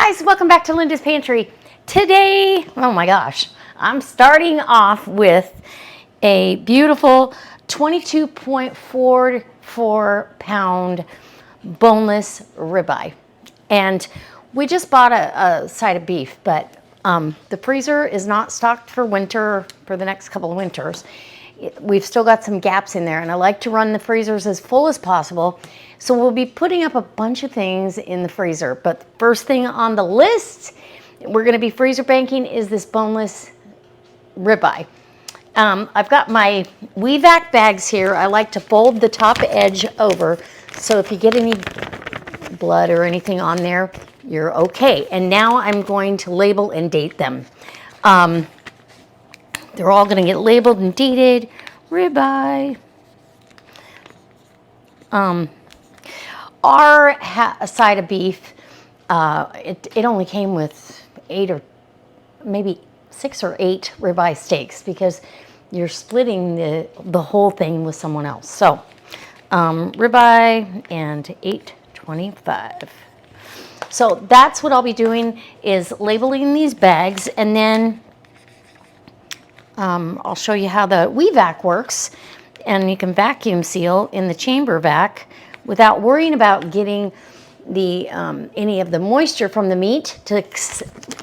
guys, welcome back to Linda's Pantry. Today, oh my gosh, I'm starting off with a beautiful 22.44 pound boneless ribeye. And we just bought a side of beef, but the freezer is not stocked for winter, for the next couple of winters. We've still got some gaps in there, and I like to run the freezers as full as possible. So we'll be putting up a bunch of things in the freezer. But the first thing on the list we're going to be freezer banking is this boneless ribeye. I've got my WeVac bags here. I like to fold the top edge over, so if you get any blood or anything on there, you're okay. And now I'm going to label and date them. They're all going to get labeled and dated. Ribeye. Our side of beef, it only came with 8 or maybe 6 or 8 ribeye steaks because you're splitting the whole thing with someone else. So ribeye and $8.25. So that's what I'll be doing, is labeling these bags, and then I'll show you how the WeVac works, and you can vacuum seal in the chamber vac without worrying about getting the any of the moisture from the meat to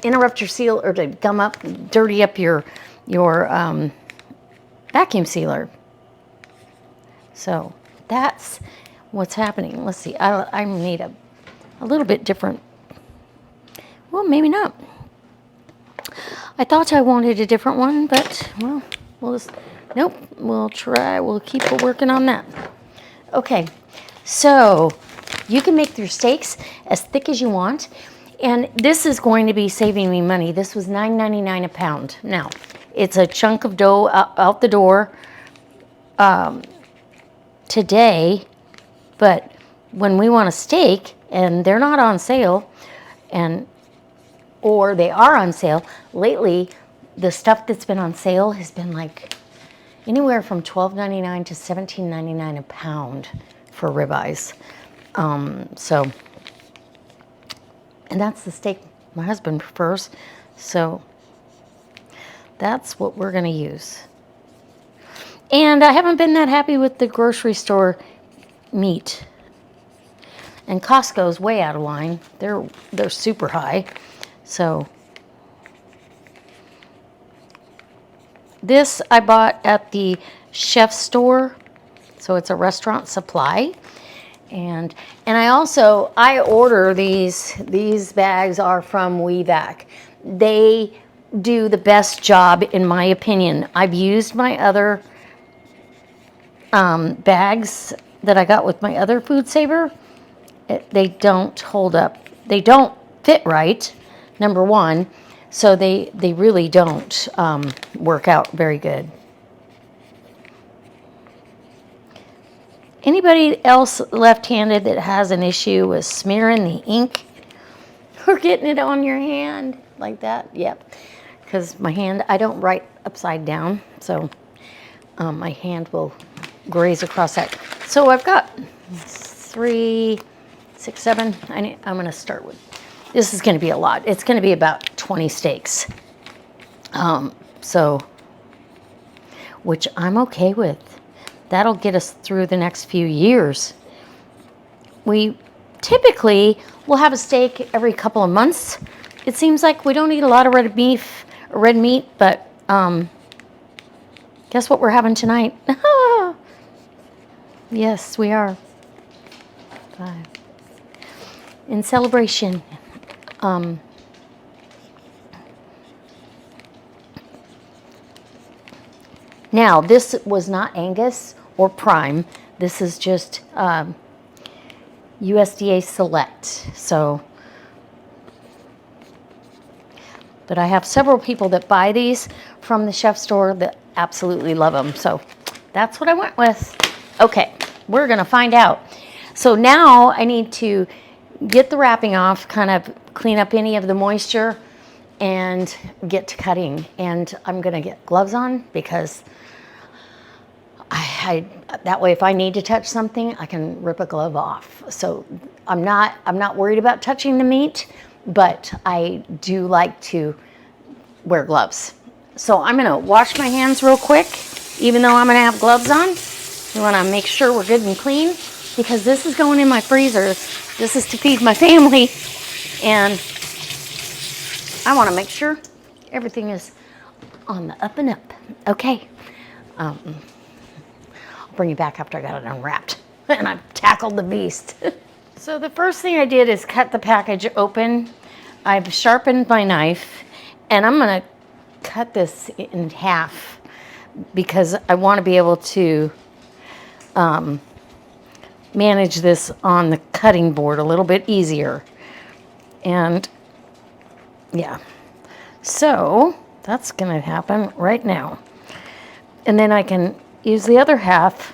interrupt your seal or to gum up, dirty up your vacuum sealer. So that's what's happening. Let's see, I need a little bit different. Well, maybe not. I thought I wanted a different one, but well, nope, we'll try, we'll keep working on that. Okay, so you can make your steaks as thick as you want, and this is going to be saving me money. This was $9.99 a pound. Now, it's a chunk of dough out the door today, but when we want a steak and they're not on sale, or they are on sale. Lately, the stuff that's been on sale has been like anywhere from $12.99 to $17.99 a pound for ribeyes. And that's the steak my husband prefers. So that's what we're gonna use. And I haven't been that happy with the grocery store meat. And Costco's way out of line. They're super high. So this I bought at the chef store, so it's a restaurant supply, and I order these bags are from WeVac. They do the best job in my opinion. I've used my other bags that I got with my other food saver. They don't hold up. They don't fit right. Number one, so they really don't work out very good. Anybody else left-handed that has an issue with smearing the ink or getting it on your hand like that? Yep, because my hand, I don't write upside down, so my hand will graze across that. So I've got 3, 6, 7. I'm going to start with. This is going to be a lot. It's going to be about 20 steaks. Which I'm okay with. That'll get us through the next few years. We typically will have a steak every couple of months. It seems like we don't eat a lot of red meat, but guess what we're having tonight? Yes, we are. 5. In celebration. Now, this was not Angus or Prime. This is just USDA Select. So, but I have several people that buy these from the chef store that absolutely love them. So that's what I went with. Okay, we're gonna find out. So now I need to get the wrapping off, kind of clean up any of the moisture, and get to cutting. And I'm gonna get gloves on because that way if I need to touch something, I can rip a glove off. So I'm not worried about touching the meat, but I do like to wear gloves. So I'm gonna wash my hands real quick, even though I'm gonna have gloves on. We wanna make sure we're good and clean because this is going in my freezer. This is to feed my family, and I wanna make sure everything is on the up and up. Okay, I'll bring you back after I got it unwrapped and I've tackled the beast. So the first thing I did is cut the package open. I've sharpened my knife and I'm gonna cut this in half because I want to be able to manage this on the cutting board a little bit easier. And yeah, so that's gonna happen right now. And then I can use the other half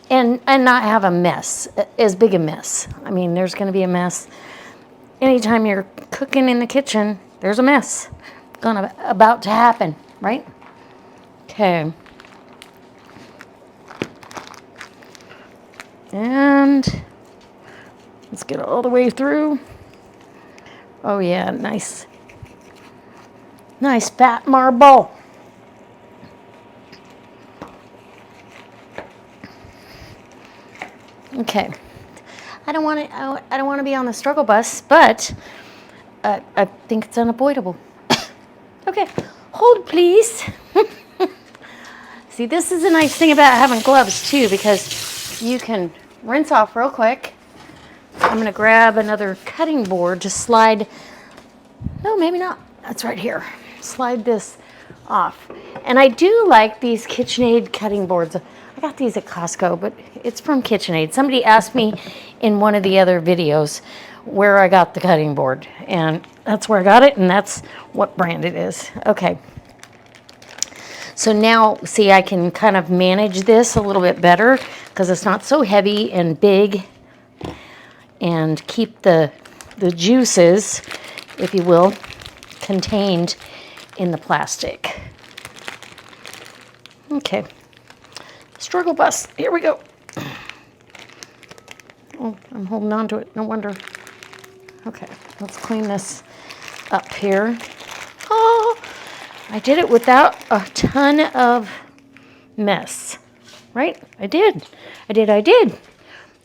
and not have a mess, as big a mess. I mean, there's gonna be a mess. Anytime you're cooking in the kitchen, there's a mess about to happen, right? Okay. And let's get all the way through. Oh yeah, nice. Nice fat marble. Okay. I don't want to be on the struggle bus, but I think it's unavoidable. Okay, hold please. See, this is a nice thing about having gloves too, because you can rinse off real quick. I'm gonna grab another cutting board to slide, no, maybe not, that's right here. Slide this off. And I do like these KitchenAid cutting boards. I got these at Costco, but it's from KitchenAid. Somebody asked me in one of the other videos where I got the cutting board, and that's where I got it, and that's what brand it is. Okay. So now, see, I can kind of manage this a little bit better because it's not so heavy and big, and keep the juices, if you will, contained in the plastic. Okay. Struggle bus. Here we go. Oh, I'm holding on to it. No wonder. Okay, let's clean this up here. Oh, I did it without a ton of mess, right? I did.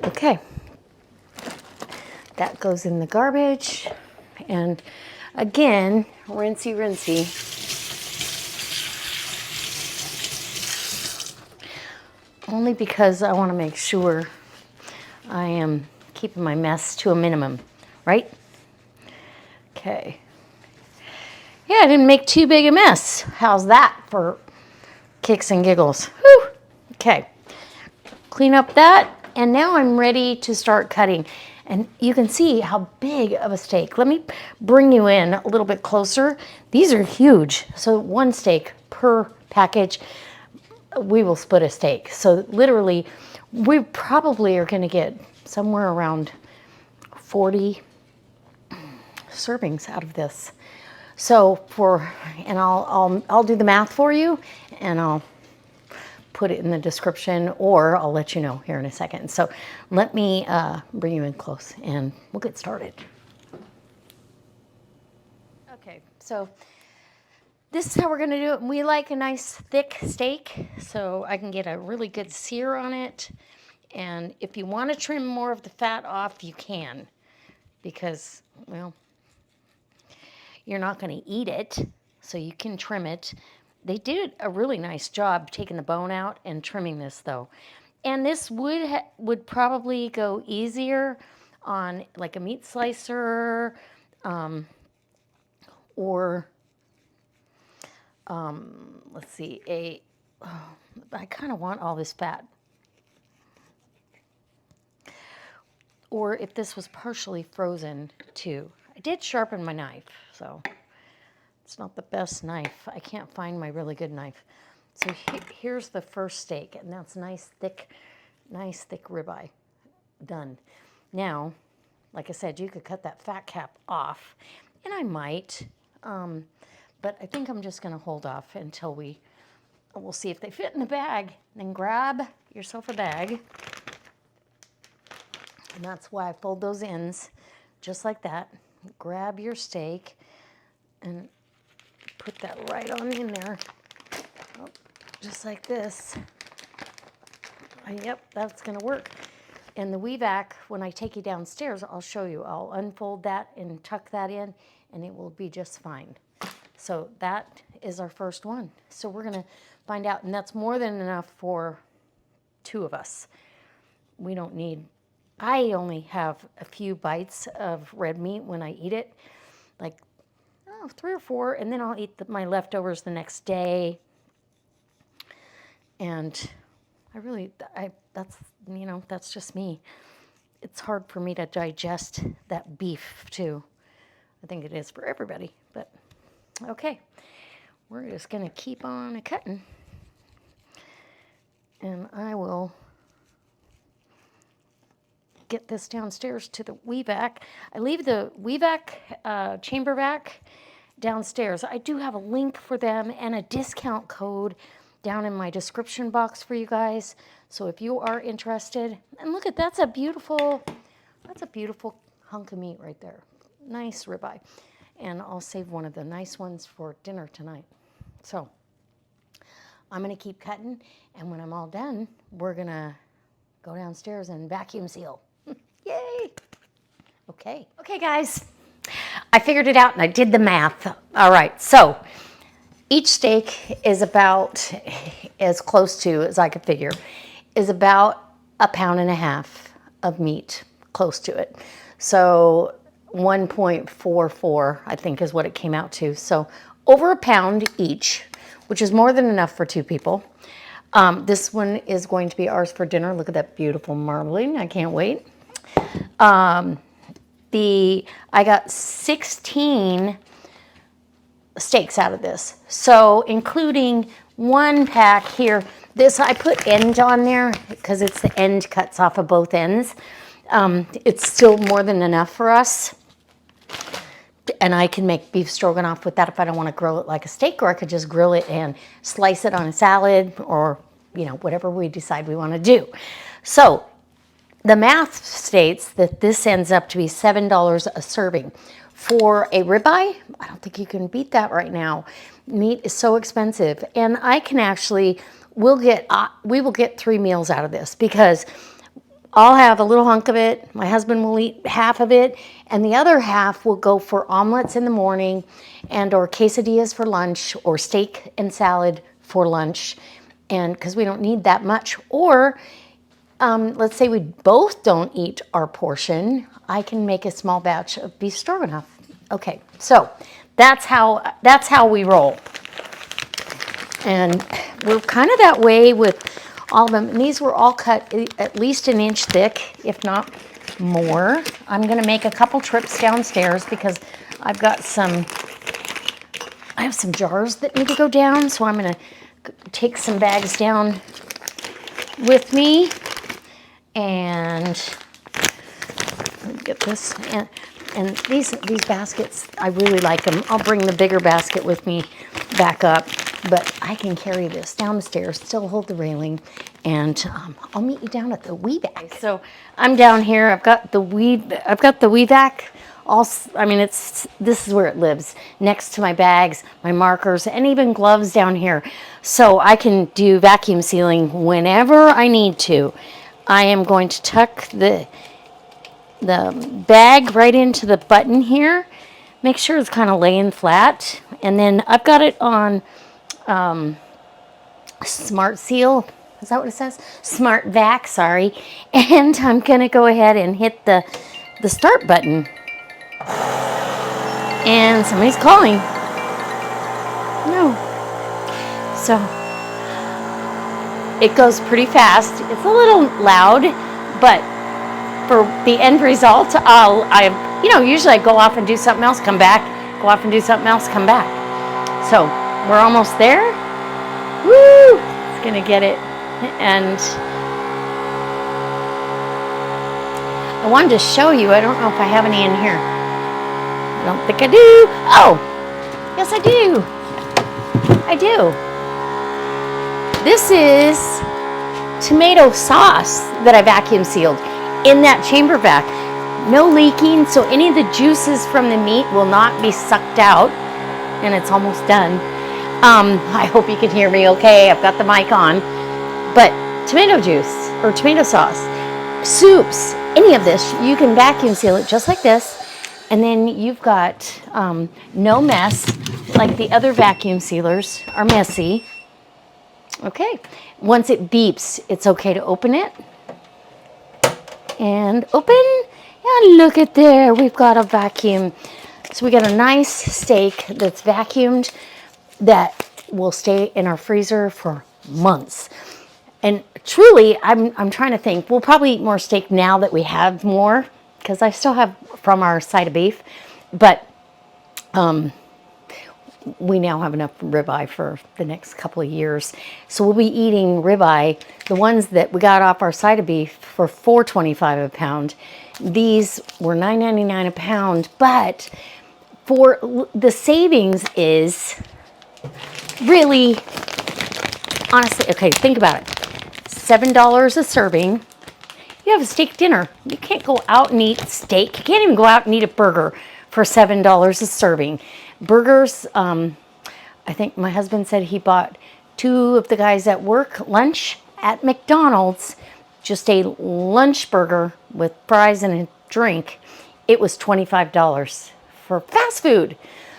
Okay. That goes in the garbage. And again, rinsey, rinsey. Only because I want to make sure I am keeping my mess to a minimum, right? Okay. Yeah, I didn't make too big a mess. How's that for kicks and giggles? Whew. Okay. Clean up that, and now I'm ready to start cutting. And you can see how big of a steak. Let me bring you in a little bit closer. These are huge. So one steak per package. We will split a steak. So literally, we probably are gonna get somewhere around 40 servings out of this. So and I'll do the math for you, and I'll put it in the description, or I'll let you know here in a second. So let me bring you in close and we'll get started. Okay, so this is how we're gonna do it. We like a nice thick steak, so I can get a really good sear on it. And if you want to trim more of the fat off, you can, because, well, you're not going to eat it, so you can trim it. They did a really nice job taking the bone out and trimming this, though. And this would probably go easier on like a meat slicer, or let's see, I kind of want all this fat. Or if this was partially frozen too. I did sharpen my knife, so it's not the best knife. I can't find my really good knife. So here's the first steak, and that's nice thick ribeye. Done. Now, like I said, you could cut that fat cap off, and I might, but I think I'm just gonna hold off until we'll see if they fit in the bag. Then grab yourself a bag. And that's why I fold those ends, just like that. Grab your steak and put that right on in there. Oh, just like this. Yep, that's gonna work. And the weave vac, when I take you downstairs, I'll show you. I'll unfold that and tuck that in, and it will be just fine. So that is our first one. So we're gonna find out, and that's more than enough for 2 of us. We don't need, I only have a few bites of red meat when I eat it, like 3 or 4, and then I'll eat my leftovers the next day. And that's, that's just me. It's hard for me to digest that beef too. I think it is for everybody, but okay. We're just gonna keep on cutting. And I will get this downstairs to the weave vac. I leave the weave vac, chamber vac downstairs. I do have a link for them and a discount code down in my description box for you guys. So if you are interested, and look at, that's a beautiful hunk of meat right there. Nice ribeye. And I'll save one of the nice ones for dinner tonight. So I'm gonna keep cutting, and when I'm all done, we're gonna go downstairs and vacuum seal. Yay! Okay. Okay, guys. I figured it out and I did the math. All right, so each steak is about, as close to as I could figure, is about 1.5 pounds of meat, close to it. So 1.44, I think, is what it came out to. So over 1 pound each, which is more than enough for 2 people. This one is going to be ours for dinner. Look at that beautiful marbling. I can't wait. I got 16 steaks out of this. So including 1 pack here. This, I put end on there because it's the end cuts off of both ends. It's still more than enough for us. And I can make beef stroganoff with that if I don't want to grill it like a steak, or I could just grill it and slice it on a salad, or, whatever we decide we want to do. So the math states that this ends up to be $7 a serving. For a ribeye, I don't think you can beat that right now. Meat is so expensive, and I can actually, we will get 3 meals out of this, because I'll have a little hunk of it, my husband will eat half of it, and the other half will go for omelets in the morning, and or quesadillas for lunch, or steak and salad for lunch, and because we don't need that much. Or let's say we both don't eat our portion, I can make a small batch of beef stroganoff. Okay, so that's how we roll. And we're kind of that way with all of them. And these were all cut at least 1 inch thick, if not more. I'm gonna make a couple trips downstairs because I have some jars that need to go down, so I'm gonna take some bags down with me. And let me get this. And these baskets, I really like them. I'll bring the bigger basket with me back up, but I can carry this down the stairs, still hold the railing, and I'll meet you down at the weave vac. So I'm down here. I've got the weave vac. This is where it lives, next to my bags, my markers, and even gloves down here. So I can do vacuum sealing whenever I need to. I am going to tuck the bag right into the button here. Make sure it's kind of laying flat. And then I've got it on Smart Seal. Is that what it says? Smart Vac, sorry. And I'm going to go ahead and hit the start button. And somebody's calling. No. So it goes pretty fast. It's a little loud, but for the end result, usually I go off and do something else, come back, go off and do something else, come back. So we're almost there. Woo! It's gonna get it. And I wanted to show you, I don't know if I have any in here. I don't think I do. Oh, yes I do. I do. This is tomato sauce that I vacuum sealed in that chamber vac. no leaking, so any of the juices from the meat will not be sucked out. And it's almost done. I hope you can hear me okay. I've got the mic on. But tomato juice or tomato sauce, soups, any of this, you can vacuum seal it just like this. And then you've got no mess, like the other vacuum sealers are messy. Okay, once it beeps, it's okay to open it. And open, and look at there, we've got a vacuum. So we got a nice steak that's vacuumed that will stay in our freezer for months. And truly, I'm trying to think, we'll probably eat more steak now that we have more, because I still have from our side of beef, but we now have enough ribeye for the next couple of years. So we'll be eating ribeye, the ones that we got off our side of beef for $4.25 a pound. These were $9.99 a pound, but for the savings is really, honestly, okay, think about it. $7 a serving. You have a steak dinner. You can't go out and eat steak. You can't even go out and eat a burger for $7 a serving. Burgers, I think my husband said he bought 2 of the guys at work lunch at McDonald's, just a lunch burger with fries and a drink. It was $25 for fast food.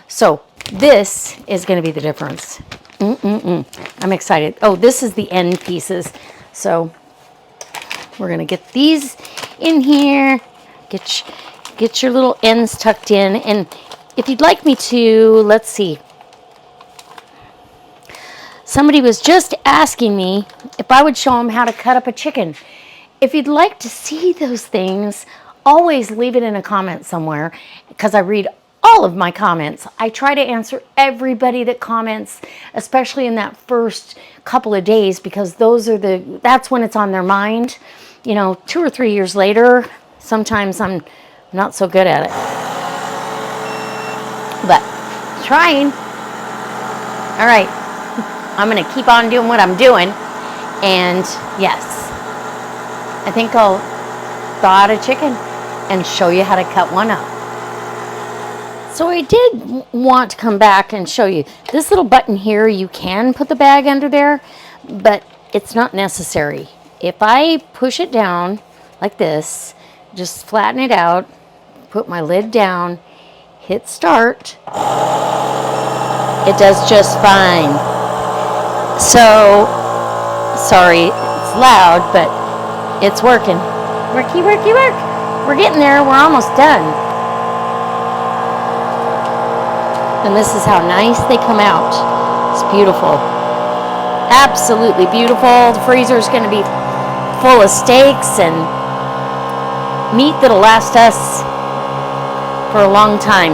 So this is going to be the difference. I'm excited. Oh, this is the end pieces. So we're going to get these in here. Get your little ends tucked in. And if you'd like me to, let's see. Somebody was just asking me if I would show them how to cut up a chicken. If you'd like to see those things, always leave it in a comment somewhere, because I read all of my comments. I try to answer everybody that comments, especially in that first couple of days, because that's when it's on their mind. You know, 2 or 3 years later, sometimes I'm not so good at it. But trying. All right, I'm gonna keep on doing what I'm doing. And yes, I think I'll thaw out a chicken and show you how to cut one up. So I did want to come back and show you this little button here. You can put the bag under there, but it's not necessary. If I push it down like this, just flatten it out, put my lid down, hit start, it does just fine. So, sorry, it's loud, but it's working. Worky, worky, work. We're getting there. We're almost done. And this is how nice they come out. It's beautiful. Absolutely beautiful. The freezer is going to be full of steaks and meat that'll last us for a long time.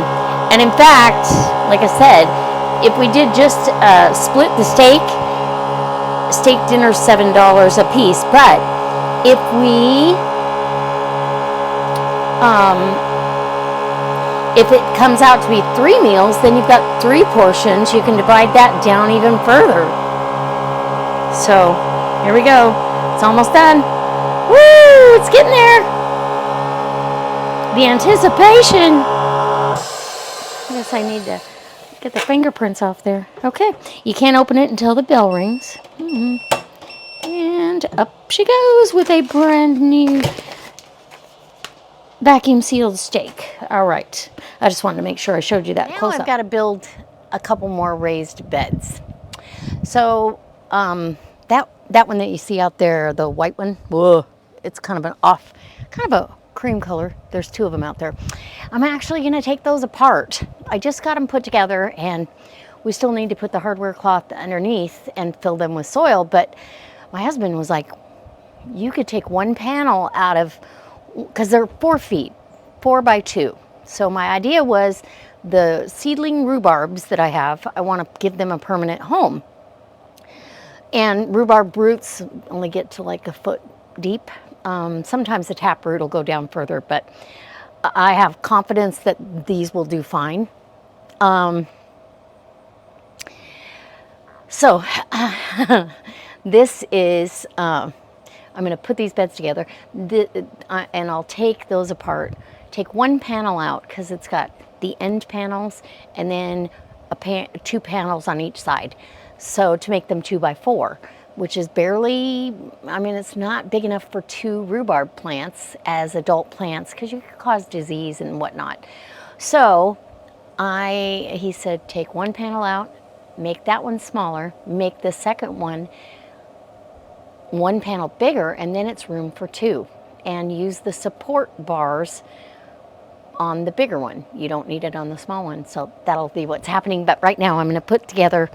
And in fact, like I said, if we did just split the steak dinner's $7 a piece. But if we if it comes out to be 3 meals, then you've got 3 portions. You can divide that down even further. So here we go. It's almost done. Woo! It's getting there. The anticipation. I guess I need to get the fingerprints off there. Okay. You can't open it until the bell rings. And up she goes with a brand new vacuum sealed steak. All right. I just wanted to make sure I showed you that close up. Now I've got to build a couple more raised beds. So that one that you see out there, the white one, whoa, it's kind of a cream color. There's 2 of them out there. I'm actually going to take those apart. I just got them put together, and we still need to put the hardware cloth underneath and fill them with soil. But my husband was like, you could take one panel out of, because they're 4 feet, 4 by 2. So my idea was the seedling rhubarbs that I have, I want to give them a permanent home. And rhubarb roots only get to like a foot deep. Sometimes the tap root will go down further, but I have confidence that these will do fine. So this is, I'm going to put these beds together, and I'll take those apart take one panel out because it's got the end panels and then two panels on each side. So to make them 2x4, which is barely, I mean, it's not big enough for 2 rhubarb plants as adult plants because you could cause disease and whatnot. So he said, take one panel out, make that one smaller, make the second one panel bigger, and then it's room for 2. And use the support bars on the bigger one. You don't need it on the small one. So that'll be what's happening. But right now I'm going to put together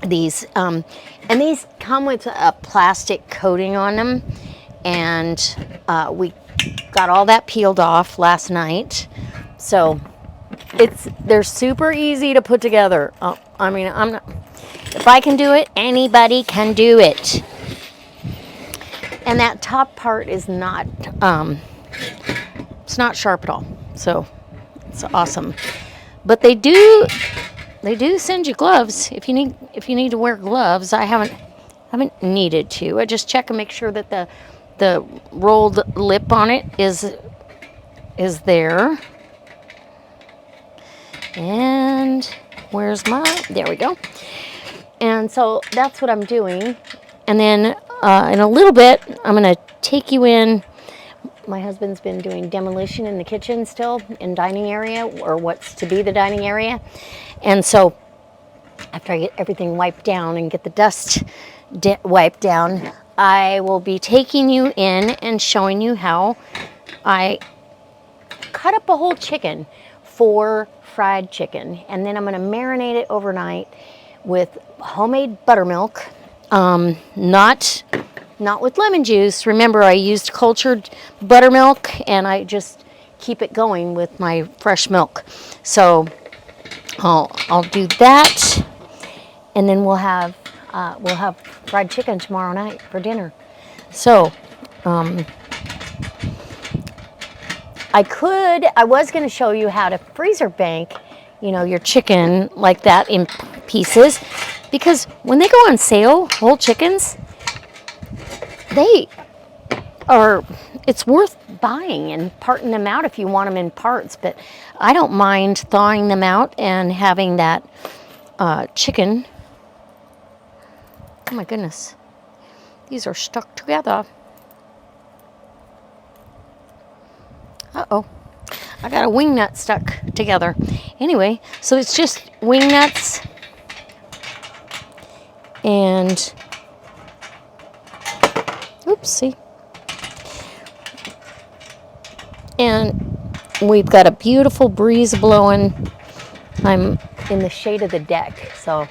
these, and these come with a plastic coating on them. And we got all that peeled off last night. So they're super easy to put together. I mean, if I can do it, anybody can do it. And that top part is not, it's not sharp at all. So it's awesome. But they do send you gloves if you need to wear gloves. I haven't needed to. I just check and make sure that the rolled lip on it is there. And where's there we go. And so that's what I'm doing. And then in a little bit, I'm going to take you in. My husband's been doing demolition in the kitchen still, in dining area, or what's to be the dining area. And so after I get everything wiped down and get the dust wiped down, I will be taking you in and showing you how I cut up a whole chicken for fried chicken. And then I'm going to marinate it overnight with homemade buttermilk. Not with lemon juice. Remember, I used cultured buttermilk, and I just keep it going with my fresh milk. So I'll do that, and then we'll have fried chicken tomorrow night for dinner. So I was going to show you how to freezer bank, your chicken like that in pieces, because when they go on sale, whole chickens, it's worth buying and parting them out if you want them in parts. But I don't mind thawing them out and having that chicken. Oh my goodness, these are stuck together. Uh-oh, I got a wing nut stuck together. Anyway, so it's just wing nuts and oopsie. And we've got a beautiful breeze blowing. I'm in the shade of the deck, so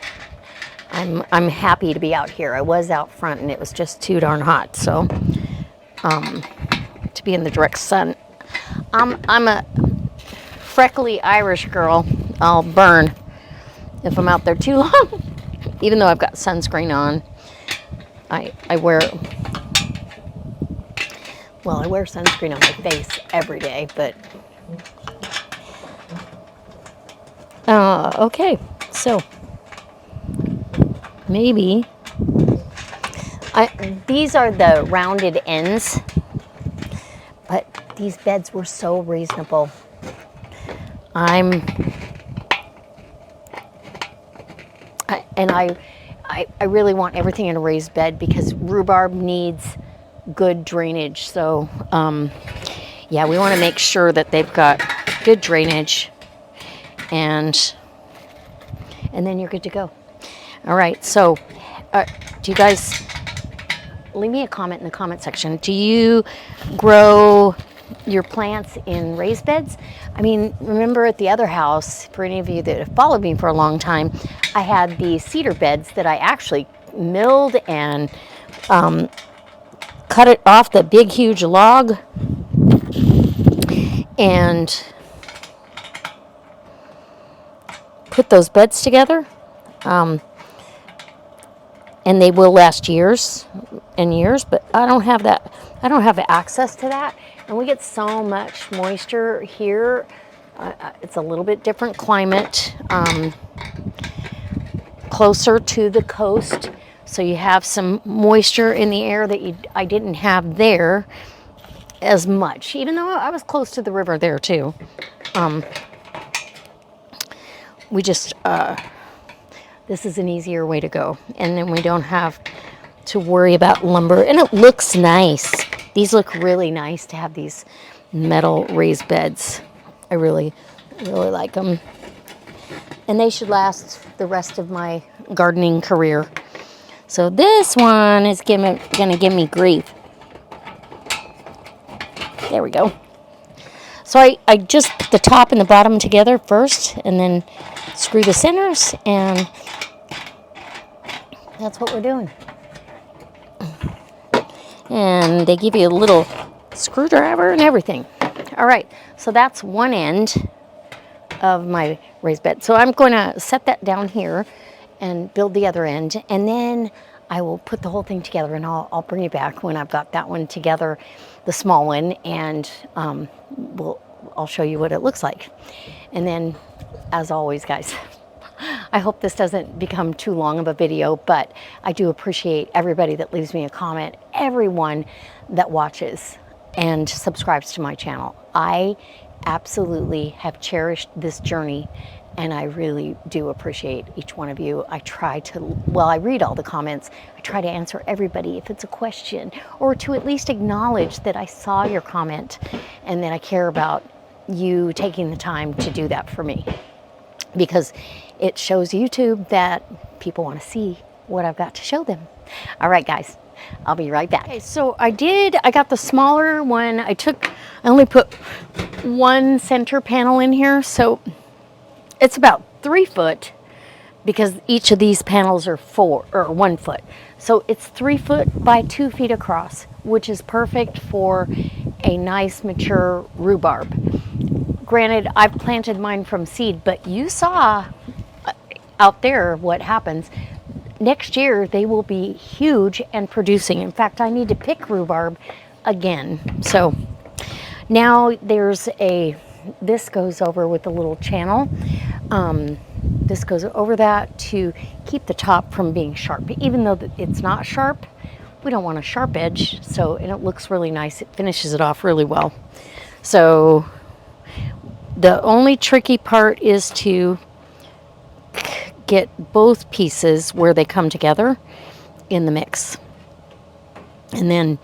I'm happy to be out here. I was out front and it was just too darn hot, so to be in the direct sun. I'm a freckly Irish girl. I'll burn if I'm out there too long, even though I've got sunscreen on. I wear sunscreen on my face every day, but okay, so maybe these are the rounded ends, but these beds were so reasonable. I really want everything in a raised bed because rhubarb needs good drainage. So yeah, we want to make sure that they've got good drainage, and then you're good to go. All right, so do you guys leave me a comment in the comment section? Do you grow your plants in raised beds? I mean, remember at the other house, for any of you that have followed me for a long time, I had these cedar beds that I actually milled and cut it off the big huge log and put those beds together, and they will last years and years, but I don't have that. I don't have access to that, and we get so much moisture here. It's a little bit different climate, closer to the coast, so you have some moisture in the air that I didn't have there. as much, even though I was close to the river there too. We just, this is an easier way to go. And then we don't have to worry about lumber. And it looks nice. These look really nice to have these metal raised beds. I really, really like them. And they should last the rest of my gardening career. So this one is gonna give me grief. There we go. So I just put the top and the bottom together first, and then screw the centers, and that's what we're doing. And they give you a little screwdriver and everything. All right, so that's one end of my raised bed. So I'm going to set that down here and build the other end, and then I will put the whole thing together, and I'll bring you back when I've got that one together, the small one, and I'll show you what it looks like. And then, as always, guys, I hope this doesn't become too long of a video, but I do appreciate everybody that leaves me a comment, everyone that watches and subscribes to my channel. I absolutely have cherished this journey, and I really do appreciate each one of you. I try to, well, I read all the comments. I try to answer everybody if it's a question, or to at least acknowledge that I saw your comment and that I care about you taking the time to do that for me, because it shows YouTube that people want to see what I've got to show them. All right, guys, I'll be right back. Okay, so I got the smaller one. I only put one center panel in here, so it's about 3 foot, because each of these panels are 1 foot. So it's 3 foot by 2 feet across, which is perfect for a nice mature rhubarb. Granted, I've planted mine from seed, but you saw out there what happens. Next year, they will be huge and producing. In fact, I need to pick rhubarb again. So now this goes over with a little channel. This goes over that to keep the top from being sharp. Even though it's not sharp, we don't want a sharp edge. And it looks really nice. It finishes it off really well. So the only tricky part is to get both pieces where they come together in the mix. And then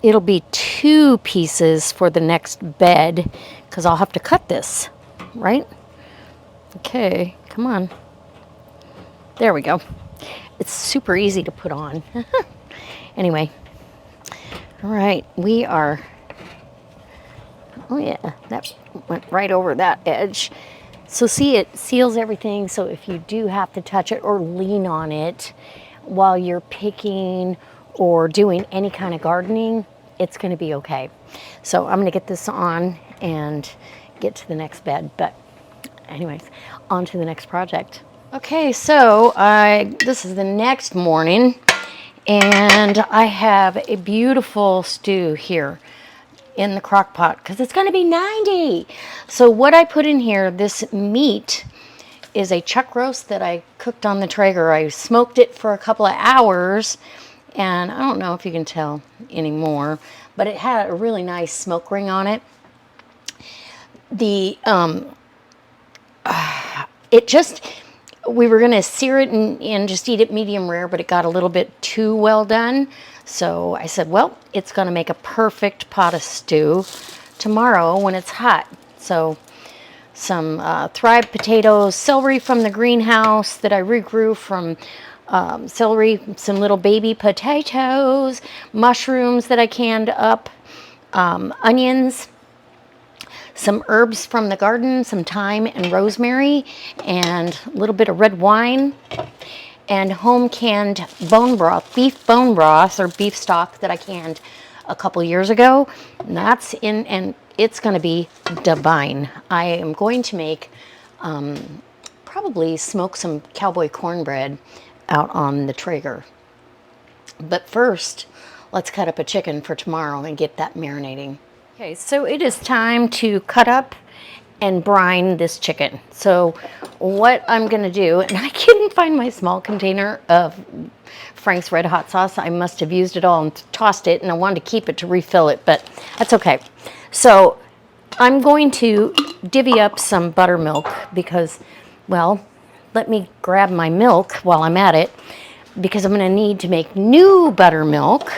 it'll be 2 pieces for the next bed, because I'll have to cut this, right? Okay, come on. There we go. It's super easy to put on. Anyway, all right, we are, oh yeah, that went right over that edge. So see, it seals everything, so if you do have to touch it or lean on it while you're picking or doing any kind of gardening, it's going to be okay. So I'm going to get this on and get to the next bed. But anyways, on to the next project. Okay, so this is the next morning, and I have a beautiful stew here in the crock pot, because it's going to be 90. So what I put in here, this meat is a chuck roast that I cooked on the Traeger. I smoked it for a couple of hours, and I don't know if you can tell anymore, but it had a really nice smoke ring on it. We were going to sear it and just eat it medium rare, but it got a little bit too well done. So I said, well, it's going to make a perfect pot of stew tomorrow when it's hot. So some Thrive potatoes, celery from the greenhouse that I regrew from celery, some little baby potatoes, mushrooms that I canned up, onions, some herbs from the garden, some thyme and rosemary, and a little bit of red wine, and home canned bone broth, beef bone broth or beef stock that I canned a couple years ago. And that's in, and it's going to be divine. I am going to make, probably smoke some cowboy cornbread out on the Traeger. But first, let's cut up a chicken for tomorrow and get that marinating. Okay, so it is time to cut up and brine this chicken. So what I'm gonna do, and I couldn't find my small container of Frank's Red Hot sauce. I must have used it all and tossed it, and I wanted to keep it to refill it, but that's okay. So I'm going to divvy up some buttermilk because, well, let me grab my milk while I'm at it, because I'm going to need to make new buttermilk.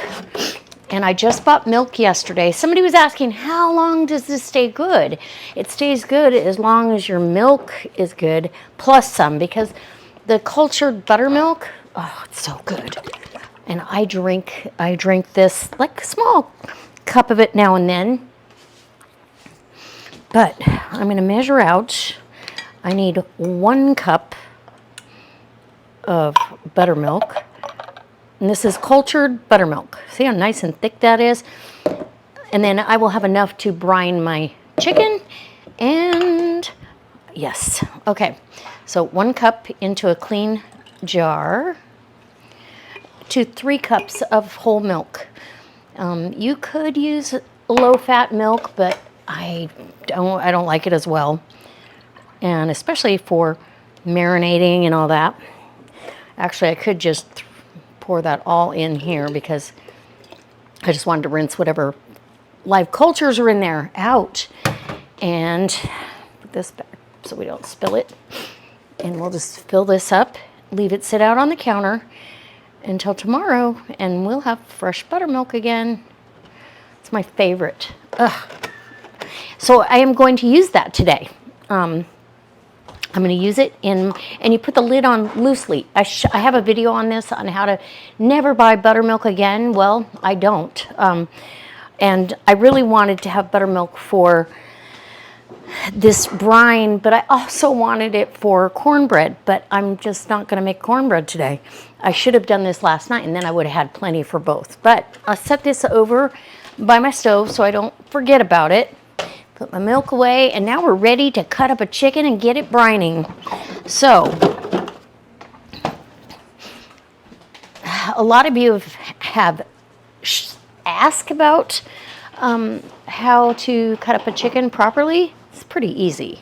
And I just bought milk yesterday. Somebody was asking, how long does this stay good? It stays good as long as your milk is good, plus some, because the cultured buttermilk, oh, it's so good. And I drink this, like a small cup of it now and then. But I'm going to measure out. I need 1 cup of buttermilk. And this is cultured buttermilk. See how nice and thick that is? And then I will have enough to brine my chicken. And yes, okay. So 1 cup into a clean jar to 3 cups of whole milk. You could use low-fat milk, but I don't like it as well. And especially for marinating and all that. Actually, I could just pour that all in here because I just wanted to rinse whatever live cultures are in there out. And put this back so we don't spill it. And we'll just fill this up, leave it sit out on the counter until tomorrow, and we'll have fresh buttermilk again. It's my favorite. Ugh. So I am going to use that today. I'm going to use it in, and you put the lid on loosely. I have a video on this, on how to never buy buttermilk again. Well, I don't. And I really wanted to have buttermilk for this brine, but I also wanted it for cornbread, but I'm just not going to make cornbread today. I should have done this last night, and then I would have had plenty for both. But I'll set this over by my stove so I don't forget about it. Put my milk away, and now we're ready to cut up a chicken and get it brining. So, a lot of you have asked about how to cut up a chicken properly. It's pretty easy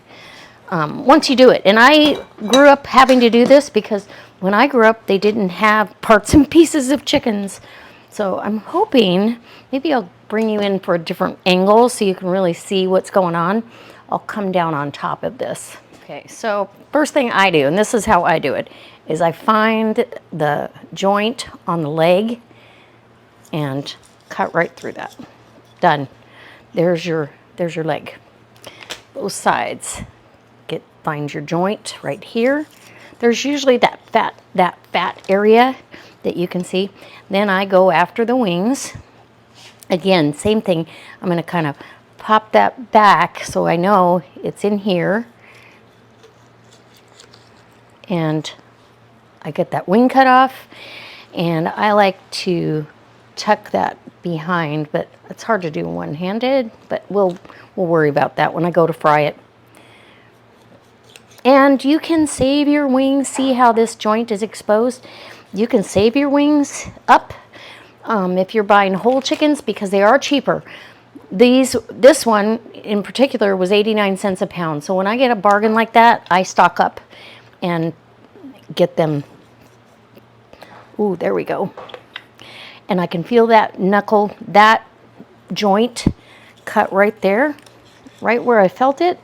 once you do it. And I grew up having to do this because when I grew up, they didn't have parts and pieces of chickens. So I'm hoping maybe I'll bring you in for a different angle so you can really see what's going on. I'll come down on top of this. Okay, so first thing I do, and this is how I do it, is I find the joint on the leg and cut right through that. Done. There's your leg. Both sides. Find your joint right here. There's usually that fat area that you can see. Then I go after the wings. Again, same thing. I'm going to kind of pop that back so I know it's in here. And I get that wing cut off. And I like to tuck that behind, but it's hard to do one-handed, but we'll worry about that when I go to fry it. And you can save your wings. See how this joint is exposed? You can save your wings up if you're buying whole chickens because they are cheaper. This one in particular was 89 cents a pound. So when I get a bargain like that, I stock up and get them. Ooh, there we go. And I can feel that knuckle, that joint cut right there, right where I felt it.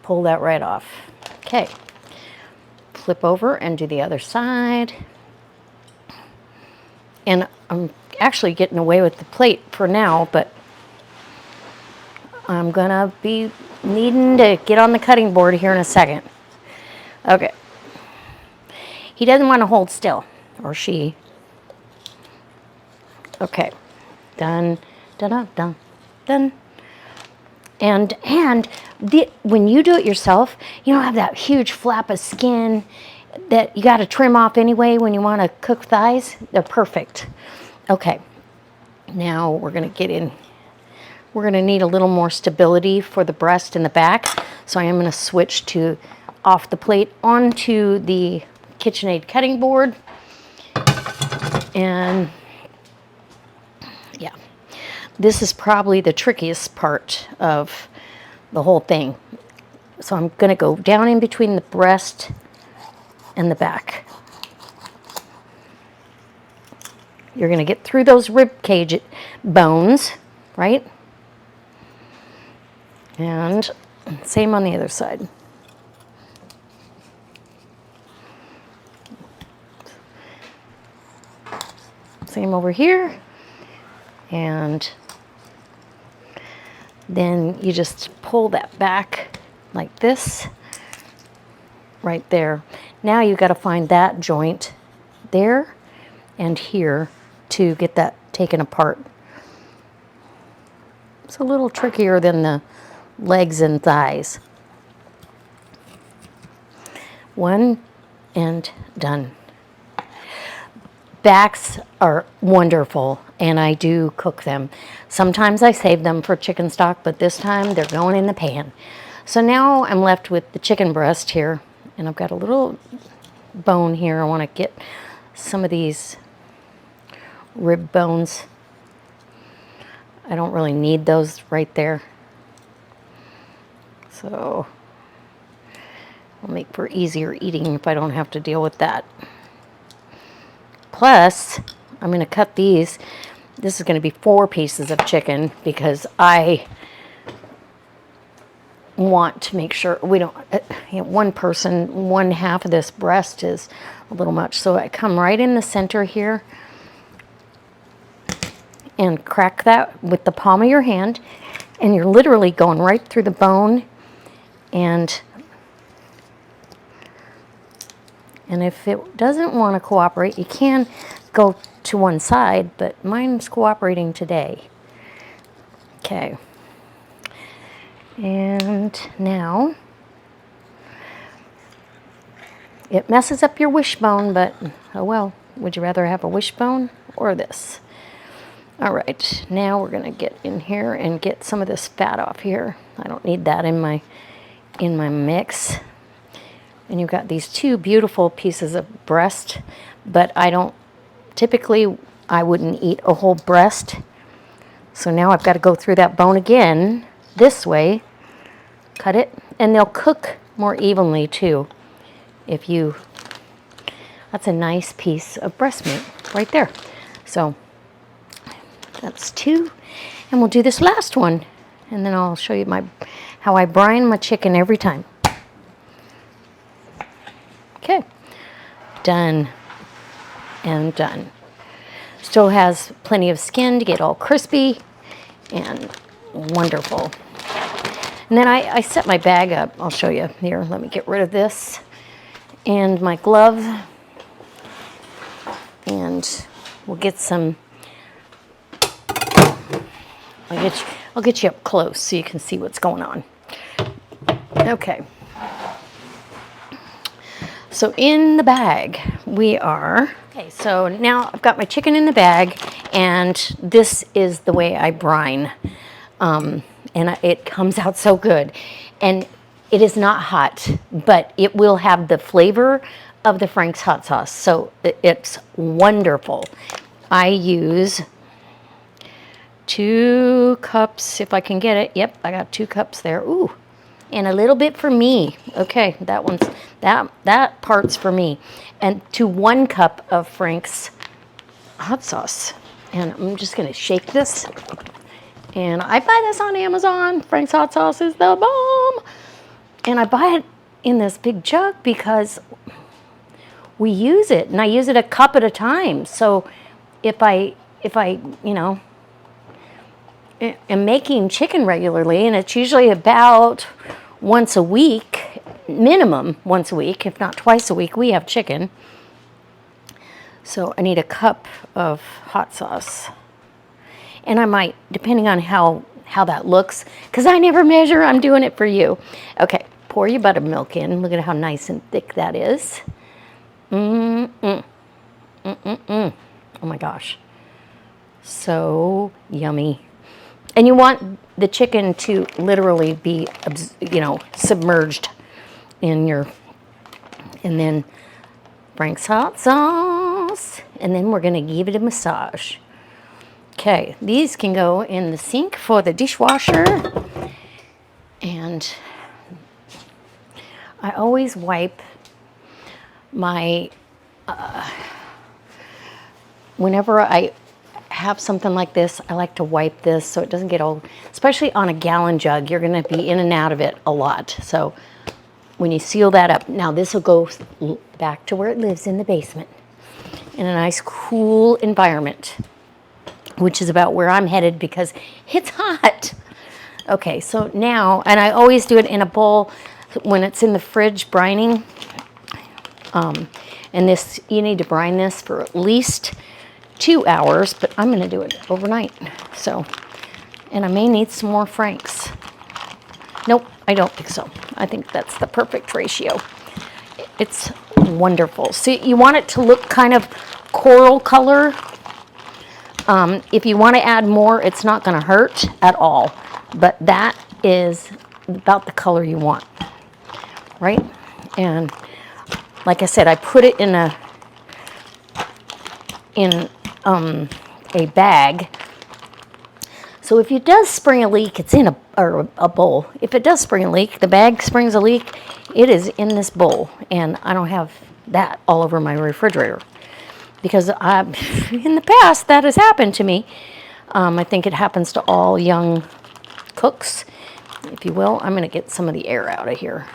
Pull that right off. Okay. Flip over and do the other side. And I'm actually getting away with the plate for now, but I'm gonna be needing to get on the cutting board here in a second. Okay. He doesn't want to hold still, or she. Okay. Done. Done. Done. Done. And when you do it yourself, you don't have that huge flap of skin that you got to trim off anyway when you want to cook thighs. They're perfect. Okay, now we're going to get in. We're going to need a little more stability for the breast and the back. So I am going to switch to off the plate onto the KitchenAid cutting board. And yeah. This is probably the trickiest part of the whole thing. So I'm going to go down in between the breast and the back. You're going to get through those rib cage bones, right? And same on the other side. Same over here. And then you just pull that back like this, right there. Now you got to find that joint there and here to get that taken apart. It's a little trickier than the legs and thighs. One and done. Backs are wonderful, and I do cook them. Sometimes I save them for chicken stock, but this time they're going in the pan. So now I'm left with the chicken breast here, and I've got a little bone here. I want to get some of these rib bones. I don't really need those right there. So it'll make for easier eating if I don't have to deal with that. Plus, I'm going to cut these. This is going to be 4 pieces of chicken because I want to make sure we don't, one person, 1/2 of this breast is a little much. So I come right in the center here and crack that with the palm of your hand. And you're literally going right through the bone. And if it doesn't want to cooperate, you can go to one side, but mine's cooperating today. Okay. And now, it messes up your wishbone, but oh well. Would you rather have a wishbone or this? All right, now we're gonna get in here and get some of this fat off here. I don't need that in my mix. And you've got these 2 beautiful pieces of breast, but typically I wouldn't eat a whole breast. So now I've got to go through that bone again, this way, cut it, and they'll cook more evenly too. That's a nice piece of breast meat right there. So that's 2, and we'll do this last one, and then I'll show you how I brine my chicken every time. Okay, done and done. Still has plenty of skin to get all crispy and wonderful. And then I set my bag up. I'll show you here. Let me get rid of this and my glove, and we'll get some. I'll get you up close so you can see what's going on. Okay. So in the bag okay, so now I've got my chicken in the bag, and this is the way I brine. And it comes out so good. And it is not hot, but it will have the flavor of the Frank's hot sauce. So it's wonderful. I use 2 cups, if I can get it. Yep, I got 2 cups there. Ooh. And a little bit for me. Okay, that part's for me. And to 1 cup of Frank's hot sauce. And I'm just gonna shake this. And I buy this on Amazon. Frank's hot sauce is the bomb. And I buy it in this big jug because we use it, and I use it a cup at a time. So if I am making chicken regularly, and it's usually about once a week, minimum once a week, if not twice a week, we have chicken. So I need a cup of hot sauce. And I might, depending on how that looks, because I never measure, I'm doing it for you. Okay, pour your buttermilk in. Look at how nice and thick that is. Oh my gosh. So yummy. And you want the chicken to literally be, submerged in and then Frank's hot sauce. And then we're gonna give it a massage. Okay, these can go in the sink for the dishwasher. And I always wipe my whenever I have something like this, I like to wipe this so it doesn't get old, especially on a gallon jug. You're going to be in and out of it a lot. So when you seal that up, now this will go back to where it lives in the basement in a nice cool environment, which is about where I'm headed because it's hot. Okay, so now, and I always do it in a bowl when it's in the fridge brining. And this, you need to brine this for at least 2 hours, but I'm going to do it overnight. So, and I may need some more Franks. Nope, I don't think so. I think that's the perfect ratio. It's wonderful. See, you want it to look kind of coral color. If you want to add more, it's not going to hurt at all. But that is about the color you want, right? And like I said, I put it in a bag. So if it does spring a leak, it's in a bowl. If it does spring a leak, the bag springs a leak, it is in this bowl. And I don't have that all over my refrigerator. Because in the past, that has happened to me. I think it happens to all young cooks, if you will. I'm going to get some of the air out of here.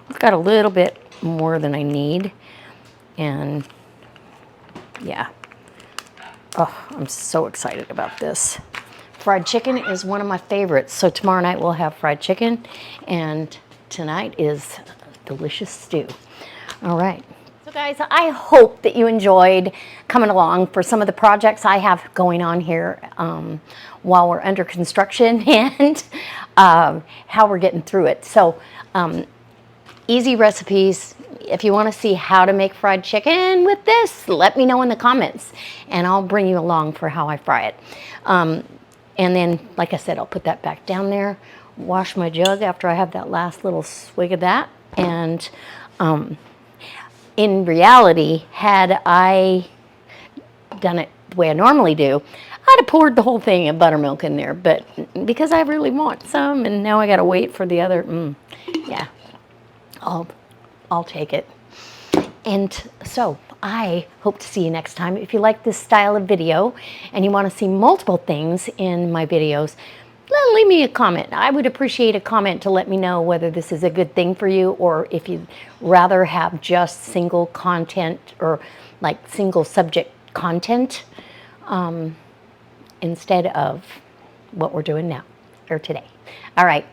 I've got a little bit more than I need. And yeah. Oh, I'm so excited about this. Fried chicken is one of my favorites. So tomorrow night we'll have fried chicken. And tonight is delicious stew. All right. So guys, I hope that you enjoyed coming along for some of the projects I have going on here while we're under construction and how we're getting through it. So easy recipes. If you want to see how to make fried chicken with this, let me know in the comments and I'll bring you along for how I fry it. And then, like I said, I'll put that back down there, wash my jug after I have that last little swig of that. And in reality, had I done it the way I normally do, I'd have poured the whole thing of buttermilk in there. But because I really want some and now I got to wait for the other, yeah. I'll take it. And so I hope to see you next time. If you like this style of video and you want to see multiple things in my videos, leave me a comment. I would appreciate a comment to let me know whether this is a good thing for you or if you'd rather have just single content or like single subject content instead of what we're doing now or today. All right.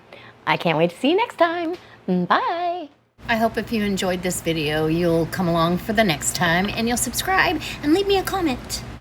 I can't wait to see you next time. Bye. I hope if you enjoyed this video, you'll come along for the next time and you'll subscribe and leave me a comment.